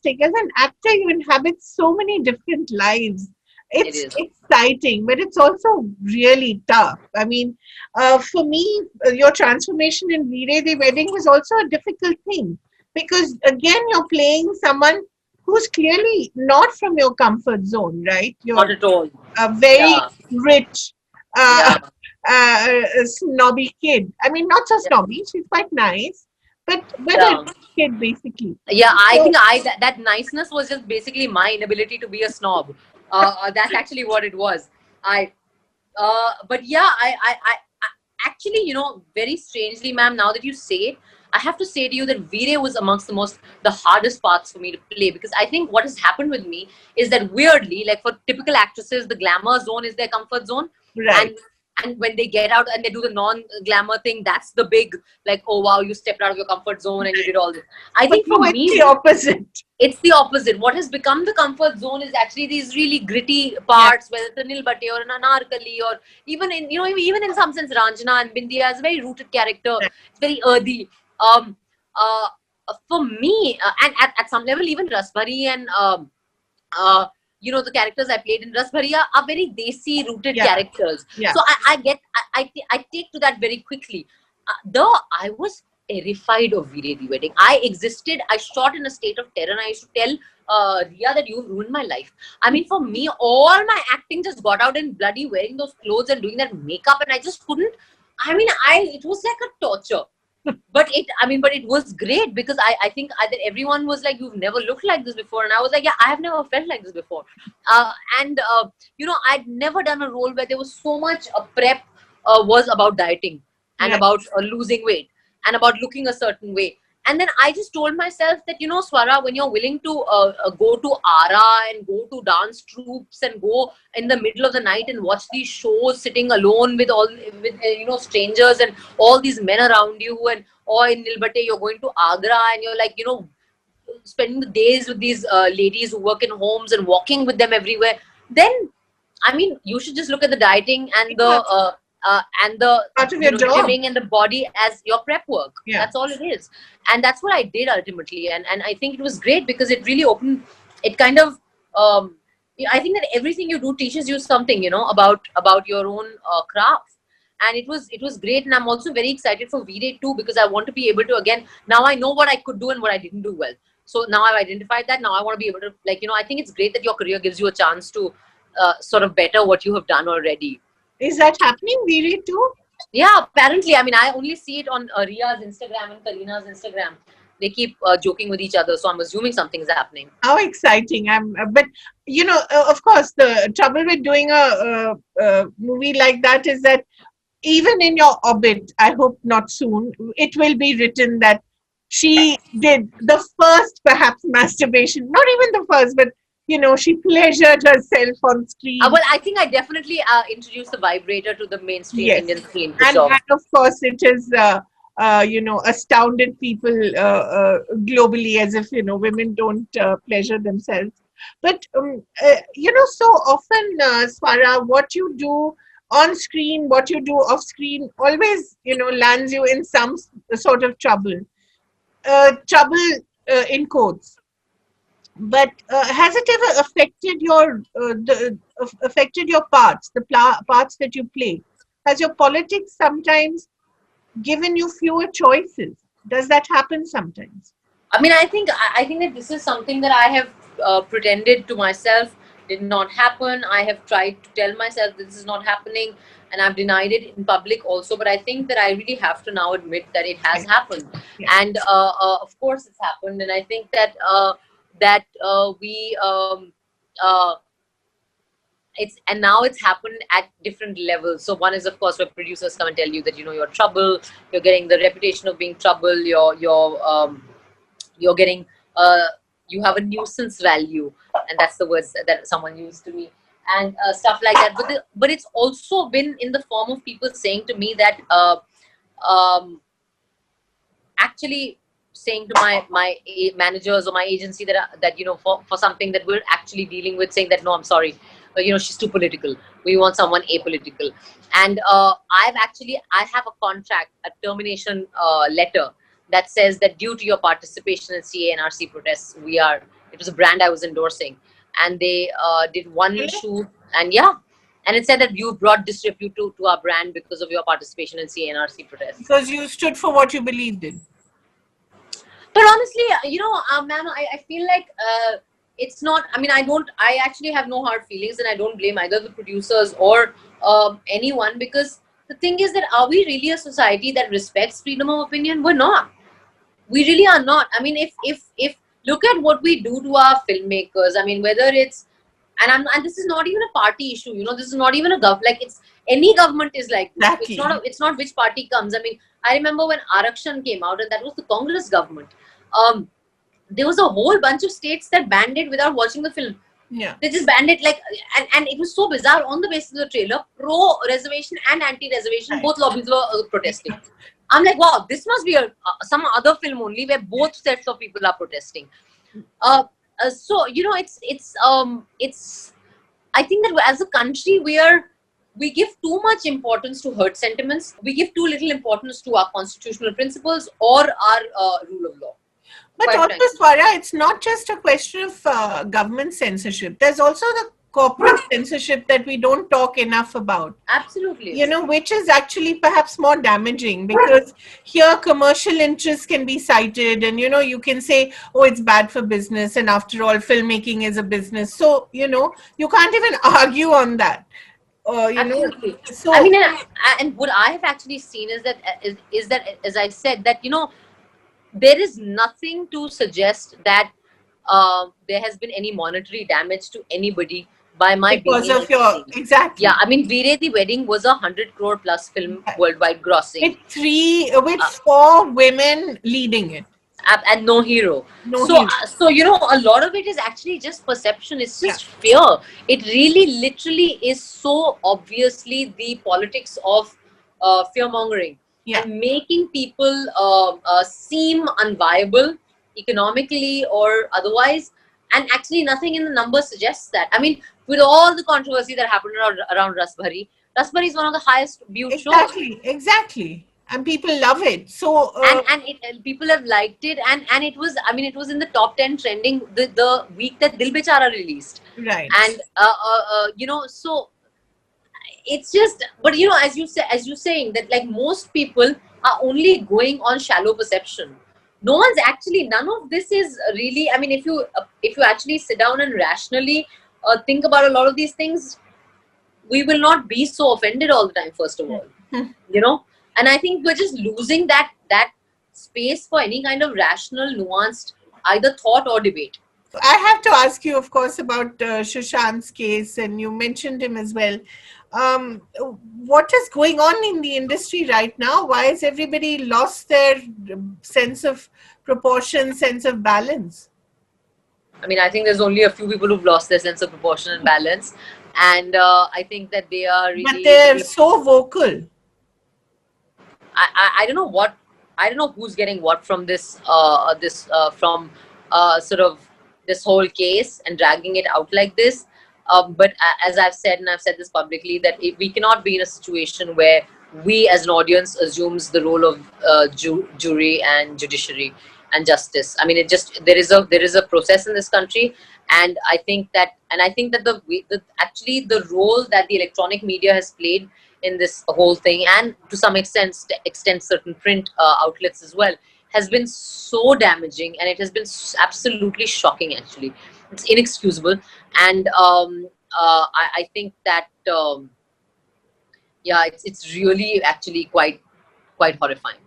fantastic. As an actor, you inhabit so many different lives. It It's is. exciting, but it's also really tough. I mean, for me, your transformation in Veere the Wedding was also a difficult thing because, again, you're playing someone who's clearly not from your comfort zone, right? Not You're at all. a very Yeah. rich, uh, Yeah. snobby kid. I mean, not so Yeah. snobby. She's quite nice, but a Yeah. rich kid basically. Yeah, I So think that niceness was just basically my inability to be a snob. That's actually what it was. I but yeah, I actually, very strangely, ma'am, now that you say it, I have to say to you that Veere was amongst the hardest parts for me to play, because I think what has happened with me is that weirdly, like for typical actresses, the glamour zone is their comfort zone, right, and when they get out and they do the non-glamour thing, that's the big, like, oh wow, you stepped out of your comfort zone and you did all this. I but think for no, it's me, the opposite. it's the opposite. What has become the comfort zone is actually these really gritty Yeah, parts, whether it's a Nilbate or an Anarkali, or even in, even in some sense, Ranjana and Bindiya is a very rooted character. right. It's very earthy. Um, uh, for me, and at some level, even Rasbhari and uh, the characters I played in Rasbhari are very desi rooted Yeah, characters. yeah. So I take to that very quickly. Though I was terrified of Veere the Wedding. I existed, I shot in a state of terror, and I used to tell Ria that you've ruined my life. I mean, for me, all my acting just got out in bloody wearing those clothes and doing that makeup, and I just couldn't. I mean, it was like a torture. But it was great because I think that everyone was like, you've never looked like this before. And I was like, yeah, I have never felt like this before. And I'd never done a role where there was so much prep was about dieting and Right. about losing weight and about looking a certain way. And then I just told myself that, Swara, when you're willing to go to Ara and go to dance troupes and go in the middle of the night and watch these shows sitting alone with strangers and all these men around you, and or in Nilbate you're going to Agra and you're like, spending the days with these ladies who work in homes and walking with them everywhere, then I mean, you should just look at the dieting Yeah, and the part of your job. gymming and the body as your prep work. Yeah. That's all it is, and that's what I did ultimately. And I think it was great because it really opened. It kind of I think that everything you do teaches you something, about your own craft. And it was great, and I'm also very excited for V-Day too, because I want to be able to, again, now I know what I could do and what I didn't do well. So now I've identified that. Now I want to be able to, like, I think it's great that your career gives you a chance to sort of better what you have done already. Is that happening, Veery, too? Yeah, apparently. I mean, I only see it on Ria's Instagram and Karina's Instagram. They keep joking with each other, so I'm assuming something's happening. How exciting! But of course, the trouble with doing a movie like that is that even in your orbit, I hope not soon, it will be written that she did the first, perhaps, masturbation. Not even the first, but she pleasured herself on screen. Well, I think I definitely introduced the vibrator to the mainstream Yes, Indian scene for and sure. of course, it has astounded people globally, as if women don't pleasure themselves. But so often, Swara, what you do on screen, what you do off screen, always lands you in some sort of trouble. Trouble in quotes. But has it ever affected your parts, the parts that you play? Has your politics sometimes given you fewer choices? Does that happen sometimes? I mean, I think that this is something that I have pretended to myself did not happen. I have tried to tell myself this is not happening, and I've denied it in public also. But I think that I really have to now admit that it has Right. happened, Yeah. and of course it's happened. And I think that we uh, it's and now it's happened at different levels. So one is, of course, where producers come and tell you that you're trouble, you're getting the reputation of being trouble, you're getting uh, you have a nuisance value, and that's the words that someone used to me, and stuff like that. But it's also been in the form of people saying to me that um, actually saying to my managers or my agency that for something that we're actually dealing with, saying that no, I'm sorry, she's too political, we want someone apolitical. And I have a contract, a termination letter that says that due to your participation in CA and RC protests, we are It was a brand I was endorsing, and they did one Really? shoot, and yeah, and it said that you brought disrepute to our brand because of your participation in CNRC protests. Because you stood for what you believed in. But honestly, ma'am, I feel like it's not. I mean, I actually have no hard feelings, and I don't blame either the producers or anyone, because the thing is that, are we really a society that respects freedom of opinion? We're not. We really are not. I mean, if look at what we do to our filmmakers. I mean, whether it's, and this is not even a party issue. This is not even a like, it's any government is like this. Exactly. It's not which party comes. I mean, I remember when Arakshan came out, and that was the Congress government. There was a whole bunch of states that banned it without watching the film. Yeah. They just banned it, like, and it was so bizarre. On the basis of the trailer, pro reservation and anti reservation, Right. both lobbies were protesting. I'm like, wow, this must be some other film only where both sets of people are protesting. So it's. I think that as a country, we give too much importance to hurt sentiments. We give too little importance to our constitutional principles or our rule of law. But Quite also, frankly. Swara, it's not just a question of government censorship. There's also the corporate censorship that we don't talk enough about. Absolutely. Which is actually perhaps more damaging, because here commercial interests can be cited, and you can say, oh, it's bad for business, and after all, filmmaking is a business. So you can't even argue on that. Absolutely. So I mean, and what I have actually seen is that as I said, that there is nothing to suggest that there has been any monetary damage to anybody by my because being of your exactly. Yeah, I mean, Veere the Wedding was 100 crore plus film worldwide grossing, with 4 women leading it. and no hero. No so hero. so a lot of it is actually just perception. It's just fear. It really literally is so obviously the politics of fear mongering, and making people seem unviable economically or otherwise, and actually nothing in the numbers suggests that. I mean, with all the controversy that happened around Rasbhari is one of the highest viewed shows. Exactly. And people love it. So and people have liked it, and it was, I mean, it was in the top 10 trending the week that Dil Bechara released. Right. And so it's just, but as you're saying that, like, most people are only going on shallow perception. None of this is really, I mean, if you actually sit down and rationally think about a lot of these things, we will not be so offended all the time, first of all. And I think we're just losing that space for any kind of rational, nuanced either thought or debate. I have to ask you, of course, about Sushant's case, and you mentioned him as well. What is going on in the industry right now? Why has everybody lost their sense of proportion, sense of balance? I mean, I think there's only a few people who've lost their sense of proportion and balance, and I think that they are really. But they're so vocal. I don't know what, I don't know who's getting what from this from sort of this whole case and dragging it out like this. But as I've said, and I've said this publicly, that we cannot be in a situation where we as an audience assumes the role of jury and judiciary and justice. I mean, there is a process in this country, and I think that actually the role that the electronic media has played in this whole thing, and to some extent certain print outlets as well, has been so damaging, and it has been absolutely shocking. Actually, it's inexcusable, and I think that it's really actually quite horrifying.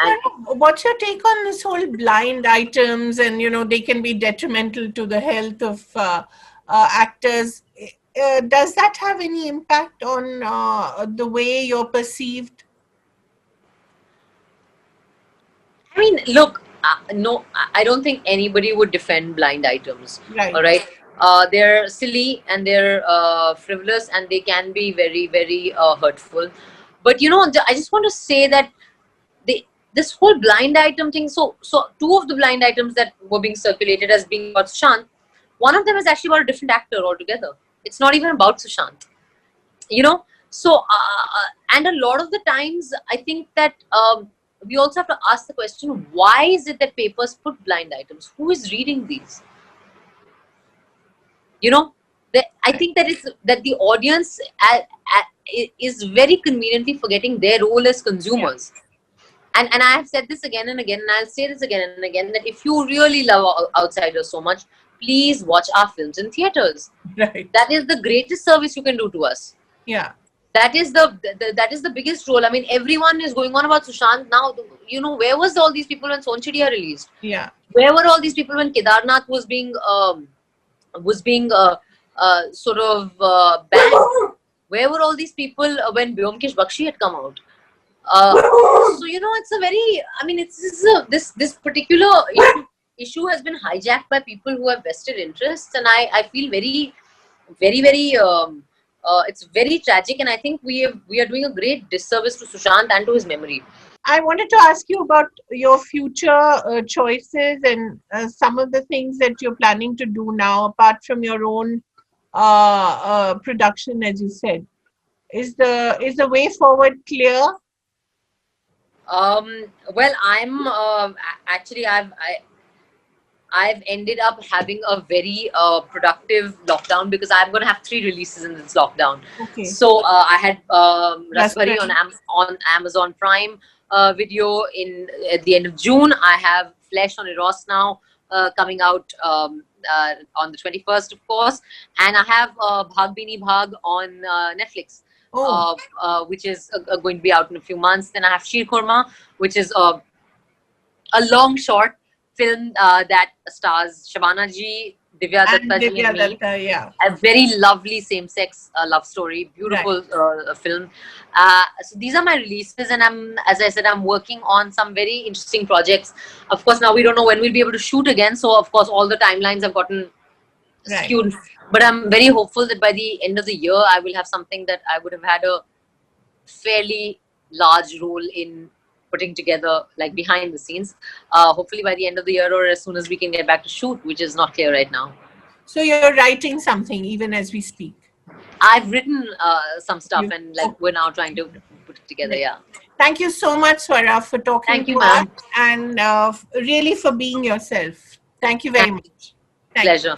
And what's your take on this whole blind items, and they can be detrimental to the health of actors? Does that have any impact on the way you're perceived? I mean, look, no, I don't think anybody would defend blind items. Right. All right. They're silly, and they're frivolous, and they can be very, very hurtful. But I just want to say that this whole blind item thing. So two of the blind items that were being circulated as being about Sushant, one of them is actually about a different actor altogether. It's not even about Sushant. So and a lot of the times, I think that we also have to ask the question: why is it that papers put blind items? Who is reading these? You know, I think that the audience is very conveniently forgetting their role as consumers. And I have said this again and again, and I'll say this again and again, that if you really love Outsiders so much, please watch our films in theaters. Right. That is the greatest service you can do to us. Yeah. That is that is the biggest role. I mean, everyone is going on about Sushant now. You know, where was all these people when Sonchadiya released? Yeah. Where were all these people when Kedarnath was being sort of banned? Where were all these people when Byomkesh Bakshi had come out? So you know, it's a very, I mean, this particular issue has been hijacked by people who have vested interests, and I feel very, very it's very tragic, and I think we are doing a great disservice to Sushant and to his memory. I wanted to ask you about your future choices and some of the things that you're planning to do now, apart from your own production, as you said. Is the way forward clear? Well, I'm actually I've ended up having a very productive lockdown, because I'm going to have 3 releases in this lockdown. Okay. So I had Rasbari Rasbari. on Amazon Prime Video at the end of June. I have Flesh on Eros now coming out on the 21st, of course, and I have Bhag Bini Bhag on Netflix. Which is going to be out in a few months. Then I have Sheer Khurma, which is a long short film that stars Shabana ji, Divya And Datta ji, Divya and me. Datta, yeah. A very lovely same-sex love story, beautiful film. So these are my releases, and as I said, I'm working on some very interesting projects. Of course, now we don't know when we'll be able to shoot again, so of course all the timelines have gotten skewed. But I'm very hopeful that by the end of the year, I will have something that I would have had a fairly large role in putting together, like behind the scenes. Hopefully by the end of the year, or as soon as we can get back to shoot, which is not clear right now. So you're writing something even as we speak? I've written some stuff, and like we're now trying to put it together. Yeah. Thank you so much, Swara, for talking Thank you, to ma'am. us, and really for being yourself. Thank you very much. Pleasure.